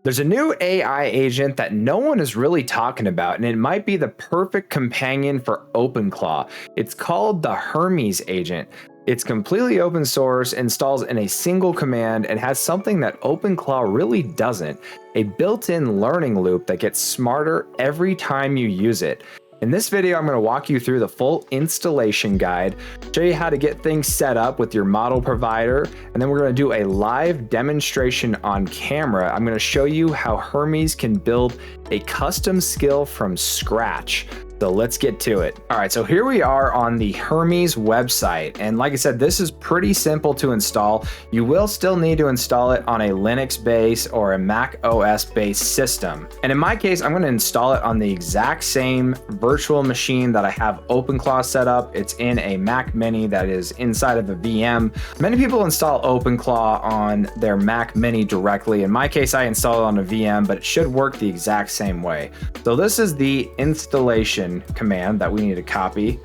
There's a new AI agent that no one is really talking about, and it might be the perfect companion for OpenClaw. It's called the Hermes Agent. It's completely open source, installs in a single command, and has something that OpenClaw really doesn't, a built-in learning loop that gets smarter every time you use it. In this video, I'm going to walk you through the full installation guide, show you how to get things set up with your model provider, and then we're going to do a live demonstration on camera. I'm going to show you how Hermes can build a custom skill from scratch. So let's get to it. All right, so here we are on the Hermes website. And like I said, this is pretty simple to install. You will still need to install it on a Linux base or a Mac OS based system. And in my case, I'm gonna install it on the exact same virtual machine that I have OpenClaw set up. It's in a Mac Mini that is inside of a VM. Many people install OpenClaw on their Mac Mini directly. In my case, I install it on a VM, but it should work the exact same way. So this is the installation command that we need to copy.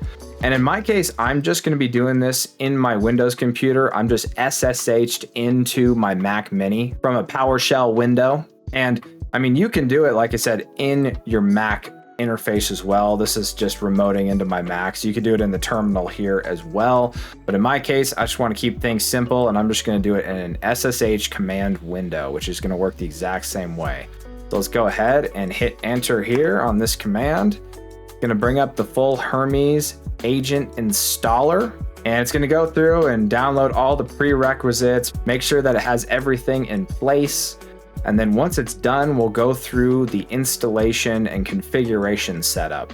And in my case, I'm just going to be doing this in my Windows computer. I'm just SSH'd into my Mac Mini from a PowerShell window. And I mean, you can do it, like I said, in your Mac interface as well. This is just remoting into my Mac. So you can do it in the terminal here as well. But in my case, I just want to keep things simple, and I'm just going to do it in an SSH command window, which is going to work the exact same way. So let's go ahead and hit enter here on this command. Going to bring up the full Hermes Agent installer, and it's going to go through and download all the prerequisites, make sure that it has everything in place. And then once it's done, we'll go through the installation and configuration setup.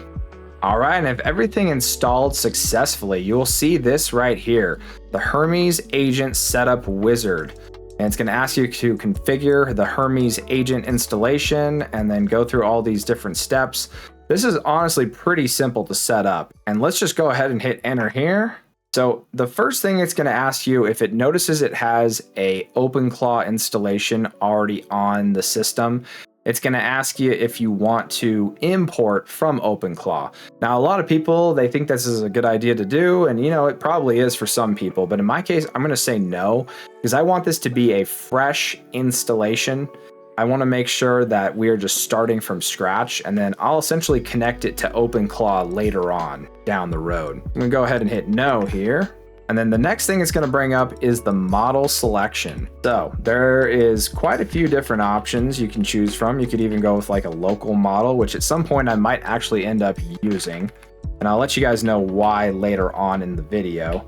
All right, and if everything installed successfully, you will see this right here, the Hermes Agent Setup Wizard. And it's going to ask you to configure the Hermes Agent installation and then go through all these different steps. This is honestly pretty simple to set up. And let's just go ahead and hit enter here. So the first thing it's going to ask you, if it notices it has a OpenClaw installation already on the system, it's going to ask you if you want to import from OpenClaw. Now, a lot of people, they think this is a good idea to do, and you know, it probably is for some people, but in my case, I'm going to say no, because I want this to be a fresh installation. I want to make sure that we are just starting from scratch, and then I'll essentially connect it to OpenClaw later on down the road. I'm going to go ahead and hit no here. And then the next thing it's going to bring up is the model selection. So there is quite a few different options you can choose from. You could even go with like a local model, which at some point I might actually end up using. And I'll let you guys know why later on in the video.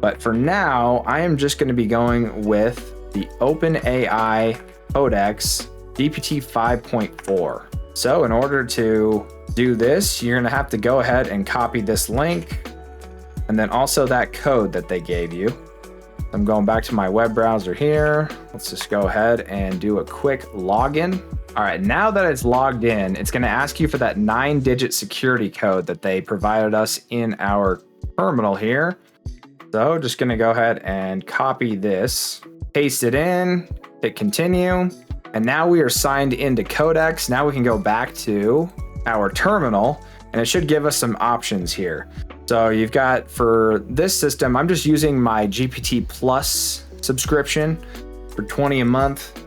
But for now, I am just going to be going with the OpenAI Codex GPT 5.4. So in order to do this, you're going to have to go ahead and copy this link and then also that code that they gave you. I'm going back to my web browser here. Let's just go ahead and do a quick login. All right, now that it's logged in, it's going to ask you for that 9-digit security code that they provided us in our terminal here. So just going to go ahead and copy this, paste it in, hit continue, and now we are signed into Codex. Now we can go back to our terminal, and it should give us some options here. So you've got, for this system, I'm just using my GPT Plus subscription for $20 a month.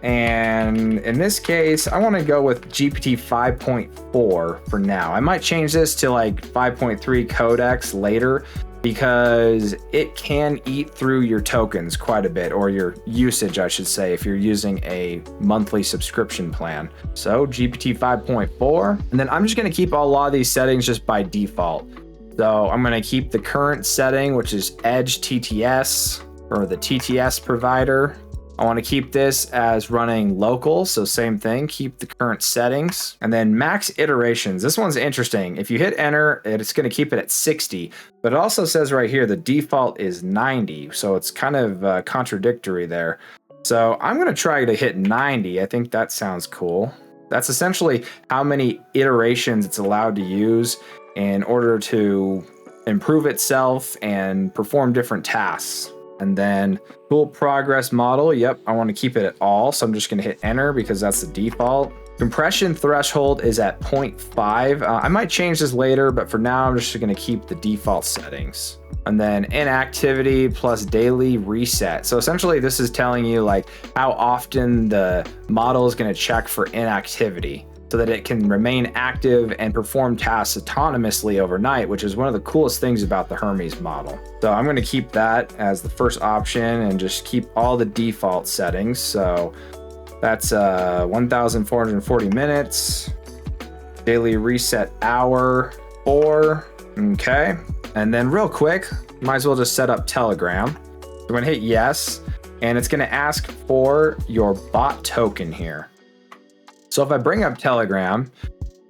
And in this case, I want to go with GPT 5.4 for now. I might change this to like 5.3 Codex later, because it can eat through your tokens quite a bit, or your usage, I should say, if you're using a monthly subscription plan. So GPT 5.4, and then I'm just going to keep a lot of these settings just by default. So I'm going to keep the current setting, which is Edge TTS, or the TTS provider. I want to keep this as running local, so same thing, keep the current settings. And then max iterations. This one's interesting. If you hit enter, it's going to keep it at 60, but it also says right here the default is 90, so it's kind of contradictory there. So I'm going to try to hit 90. I think that sounds cool. That's essentially how many iterations it's allowed to use in order to improve itself and perform different tasks. And then tool progress model, yep, I want to keep it at all, so I'm just going to hit enter because that's the default. Compression threshold is at 0.5. I might change this later, but for now, I'm just going to keep the default settings. And then inactivity plus daily reset. So essentially this is telling you like how often the model is going to check for inactivity so that it can remain active and perform tasks autonomously overnight, which is one of the coolest things about the Hermes model. So I'm going to keep that as the first option and just keep all the default settings. So that's 1,440 minutes, daily reset hour 4. Okay. And then real quick, might as well just set up Telegram. I'm going to hit yes, and it's going to ask for your bot token here. So if I bring up Telegram,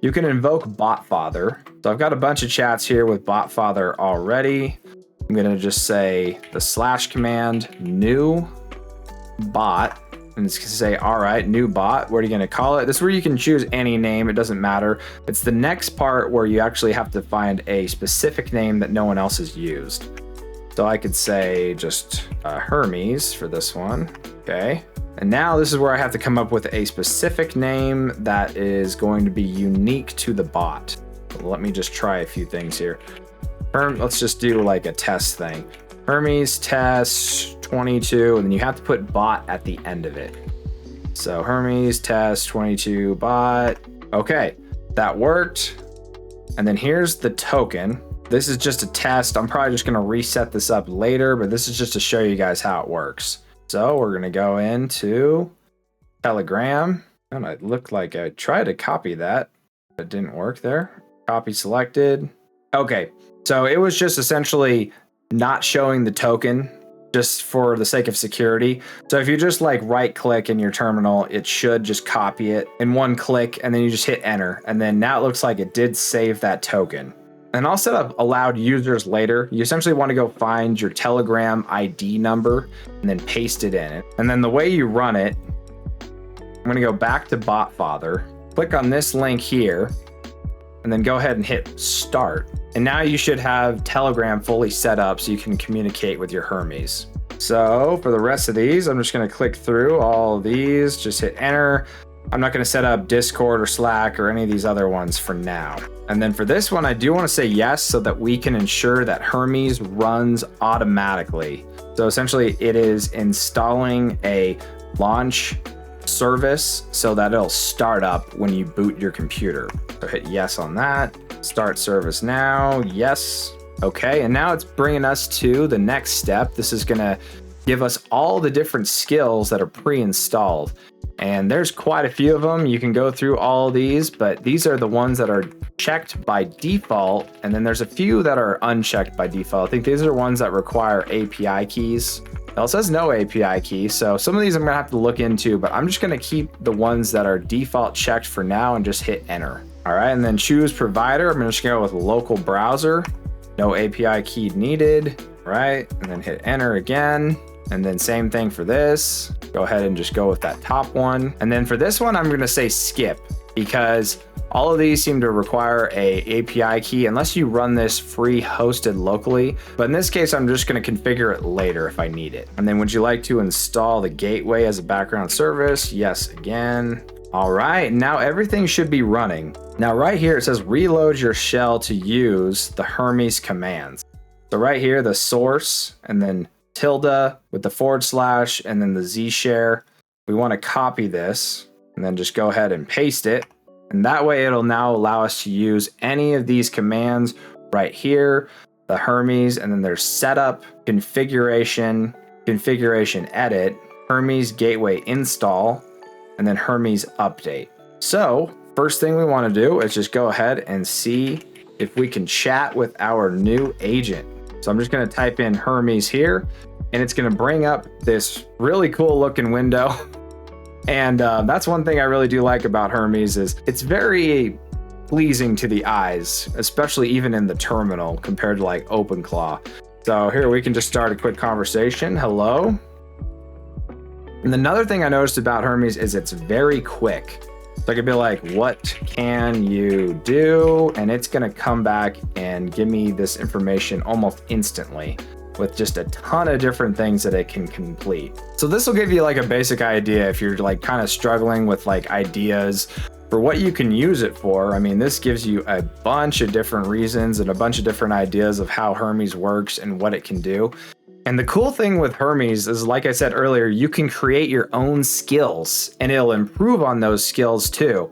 you can invoke BotFather. So I've got a bunch of chats here with BotFather already. I'm going to just say the / command new bot. And it's going to say, all right, new bot. What are you going to call it? This is where you can choose any name. It doesn't matter. It's the next part where you actually have to find a specific name that no one else has used. So I could say just Hermes for this one. Okay. And now this is where I have to come up with a specific name that is going to be unique to the bot. So let me just try a few things here. Let's just do like a test thing. Hermes test 22, and then you have to put bot at the end of it. So Hermes test 22 bot. Okay, that worked. And then here's the token. This is just a test. I'm probably just gonna reset this up later, but this is just to show you guys how it works. So we're gonna go into Telegram, and it looked like I tried to copy that, but it didn't work there. Copy selected. Okay, so it was just essentially not showing the token just for the sake of security. So if you just like right click in your terminal, it should just copy it in one click, and then you just hit enter. And then now it looks like it did save that token. And I'll set up allowed users later. You essentially want to go find your Telegram ID number and then paste it in. And then the way you run it, I'm going to go back to BotFather, click on this link here, and then go ahead and hit start. And now you should have Telegram fully set up so you can communicate with your Hermes. So for the rest of these, I'm just going to click through all of these, just hit enter. I'm not going to set up Discord or Slack or any of these other ones for now. And then for this one, I do want to say yes so that we can ensure that Hermes runs automatically. So essentially it is installing a launch service so that it'll start up when you boot your computer. So hit yes on that. Start service now. Yes. Okay. And now it's bringing us to the next step. This is going to give us all the different skills that are pre-installed. And there's quite a few of them. You can go through all of these, but these are the ones that are checked by default. And then there's a few that are unchecked by default. I think these are ones that require API keys. It says no API key. So some of these I'm going to have to look into, but I'm just going to keep the ones that are default checked for now and just hit enter. All right. And then choose provider. I'm just going to go with local browser. No API key needed. Right. And then hit enter again. And then same thing for this. Go ahead and just go with that top one. And then for this one, I'm going to say skip because all of these seem to require a API key unless you run this free hosted locally. But in this case, I'm just going to configure it later if I need it. And then would you like to install the gateway as a background service? Yes, again. All right, now everything should be running. Now right here, it says reload your shell to use the Hermes commands. So right here, the source and then tilde with the / and then the Z share. We want to copy this and then just go ahead and paste it. And that way it'll now allow us to use any of these commands right here, the Hermes, and then there's setup, configuration, configuration edit, Hermes gateway install, and then Hermes update. So first thing we want to do is just go ahead and see if we can chat with our new agent. So I'm just going to type in Hermes here, and it's going to bring up this really cool looking window. And that's one thing I really do like about Hermes is it's very pleasing to the eyes, especially even in the terminal compared to like OpenClaw. So here we can just start a quick conversation. Hello. And another thing I noticed about Hermes is it's very quick. So I could be like, what can you do? And it's going to come back and give me this information almost instantly, with just a ton of different things that it can complete. So this will give you like a basic idea if you're like kind of struggling with like ideas for what you can use it for. I mean, this gives you a bunch of different reasons and a bunch of different ideas of how Hermes works and what it can do. And the cool thing with Hermes is, like I said earlier, you can create your own skills and it'll improve on those skills too.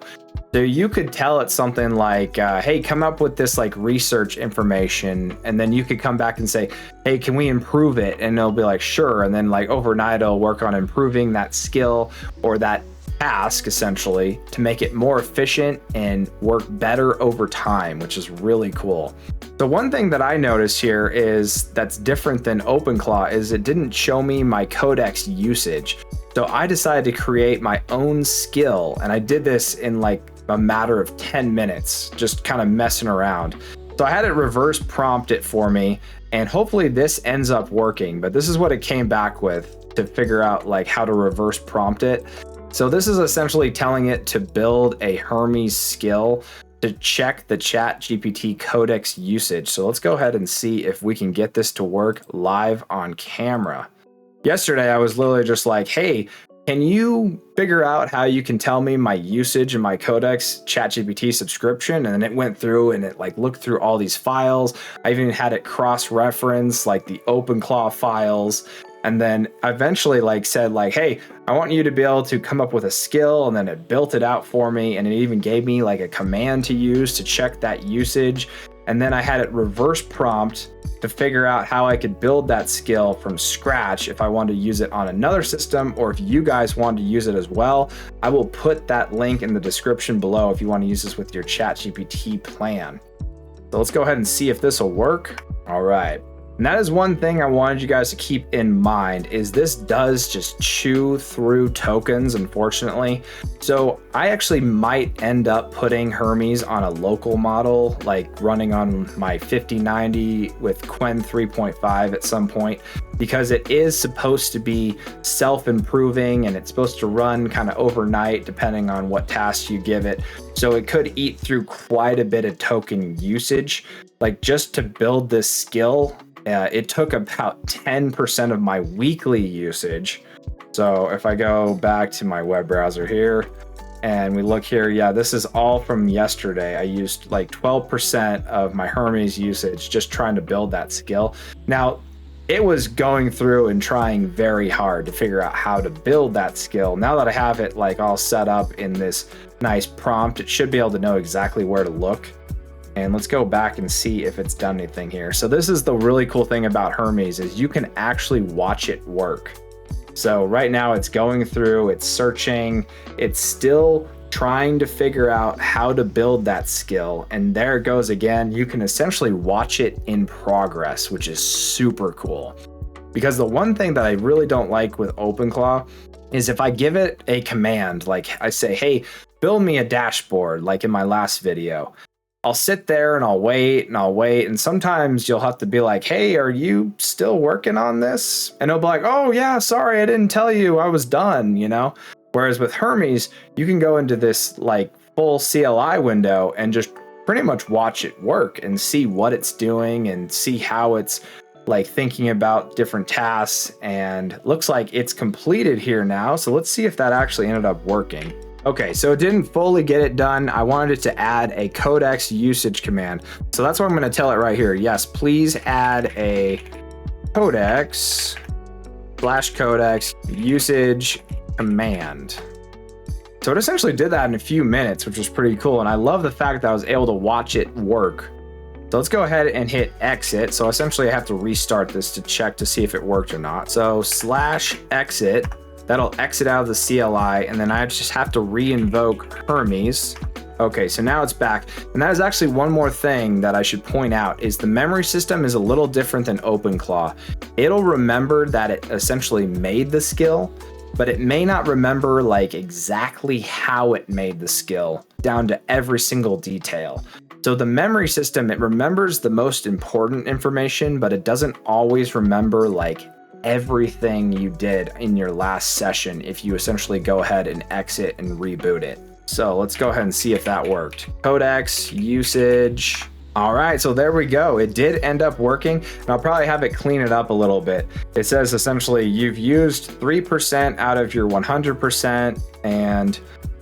So you could tell it something like, hey, come up with this like research information. And then you could come back and say, hey, can we improve it? And it'll be like, sure. And then like overnight, it'll work on improving that skill or that task essentially to make it more efficient and work better over time, which is really cool. The one thing that I noticed here is that's different than OpenClaw is it didn't show me my Codex usage. So I decided to create my own skill, and I did this in like a matter of 10 minutes, just kind of messing around. So I had it reverse prompt it for me, and hopefully this ends up working, but this is what it came back with to figure out like how to reverse prompt it. So this is essentially telling it to build a Hermes skill to check the ChatGPT Codex usage. So let's go ahead and see if we can get this to work live on camera. Yesterday, I was literally just like, hey, can you figure out how you can tell me my usage in my Codex ChatGPT subscription? And then it went through and it like looked through all these files. I even had it cross-reference like the OpenClaw files. And then eventually like said like, hey, I want you to be able to come up with a skill, and then it built it out for me. And it even gave me like a command to use to check that usage. And then I had it reverse prompt to figure out how I could build that skill from scratch if I wanted to use it on another system, or if you guys want to use it as well. I will put that link in the description below if you want to use this with your ChatGPT plan. So let's go ahead and see if this will work. All right. And that is one thing I wanted you guys to keep in mind is this does just chew through tokens, unfortunately. So I actually might end up putting Hermes on a local model, like running on my 5090 with Qwen 3.5 at some point, because it is supposed to be self-improving and it's supposed to run kind of overnight depending on what tasks you give it. So it could eat through quite a bit of token usage. Like just to build this skill, it took about 10% of my weekly usage. So if I go back to my web browser here and we look here, yeah, this is all from yesterday. I used like 12% of my Hermes usage just trying to build that skill. Now, it was going through and trying very hard to figure out how to build that skill. Now that I have it like all set up in this nice prompt, it should be able to know exactly where to look. And let's go back and see if it's done anything here. So this is the really cool thing about Hermes is you can actually watch it work. So right now it's going through, it's searching, it's still trying to figure out how to build that skill. And there it goes again. You can essentially watch it in progress, which is super cool. Because the one thing that I really don't like with OpenClaw is if I give it a command, like I say, hey, build me a dashboard, like in my last video. I'll sit there and I'll wait and I'll wait. And sometimes you'll have to be like, hey, are you still working on this? And it'll be like, oh yeah, sorry, I didn't tell you I was done, you know? Whereas with Hermes, you can go into this like full CLI window and just pretty much watch it work and see what it's doing and see how it's like thinking about different tasks. And looks like it's completed here now. So let's see if that actually ended up working. Okay, so it didn't fully get it done. I wanted it to add a Codex usage command. So that's what I'm going to tell it right here. Yes, please add a Codex /Codex usage command. So it essentially did that in a few minutes, which was pretty cool. And I love the fact that I was able to watch it work. So let's go ahead and hit exit. So essentially I have to restart this to check to see if it worked or not. So /exit. That'll exit out of the CLI, and then I just have to re-invoke Hermes. Okay, so now it's back. And that is actually one more thing that I should point out is the memory system is a little different than OpenClaw. It'll remember that it essentially made the skill, but it may not remember like exactly how it made the skill down to every single detail. So the memory system, it remembers the most important information, but it doesn't always remember like everything you did in your last session if you essentially go ahead and exit and reboot it. So let's go ahead and see if that worked. Codex usage All right, so there we go. It did end up working, and I'll probably have it clean it up a little bit. It says essentially you've used 3% out of your 100%, and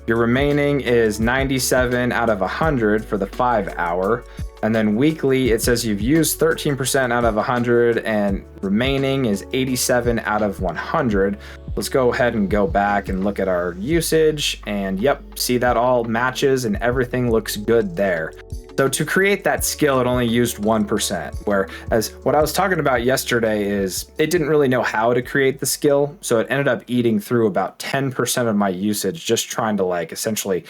your remaining is 97 out of 100 for the 5-hour. And then weekly, it says you've used 13% out of 100, and remaining is 87 out of 100. Let's go ahead and go back and look at our usage, and yep, see that all matches and everything looks good there. So to create that skill, it only used 1%, whereas what I was talking about yesterday is it didn't really know how to create the skill. So it ended up eating through about 10% of my usage, just trying to like essentially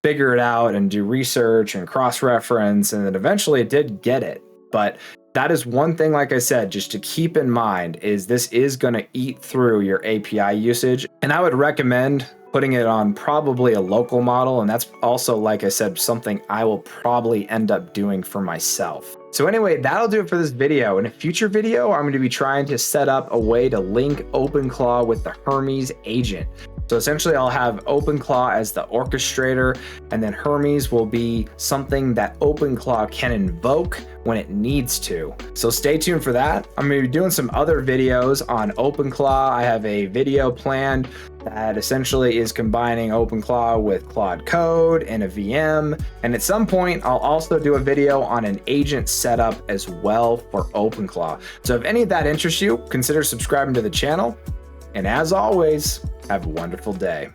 figure it out and do research and cross-reference. And then eventually it did get it. But that is one thing, like I said, just to keep in mind is this is going to eat through your API usage. And I would recommend putting it on probably a local model. And that's also, like I said, something I will probably end up doing for myself. So anyway, that'll do it for this video. In a future video, I'm going to be trying to set up a way to link OpenClaw with the Hermes agent. So essentially I'll have OpenClaw as the orchestrator, and then Hermes will be something that OpenClaw can invoke when it needs to. So stay tuned for that. I'm going to be doing some other videos on OpenClaw. I have a video planned that essentially is combining OpenClaw with Claude Code and a VM. And at some point, I'll also do a video on an agent setup as well for OpenClaw. So if any of that interests you, consider subscribing to the channel. And as always, have a wonderful day.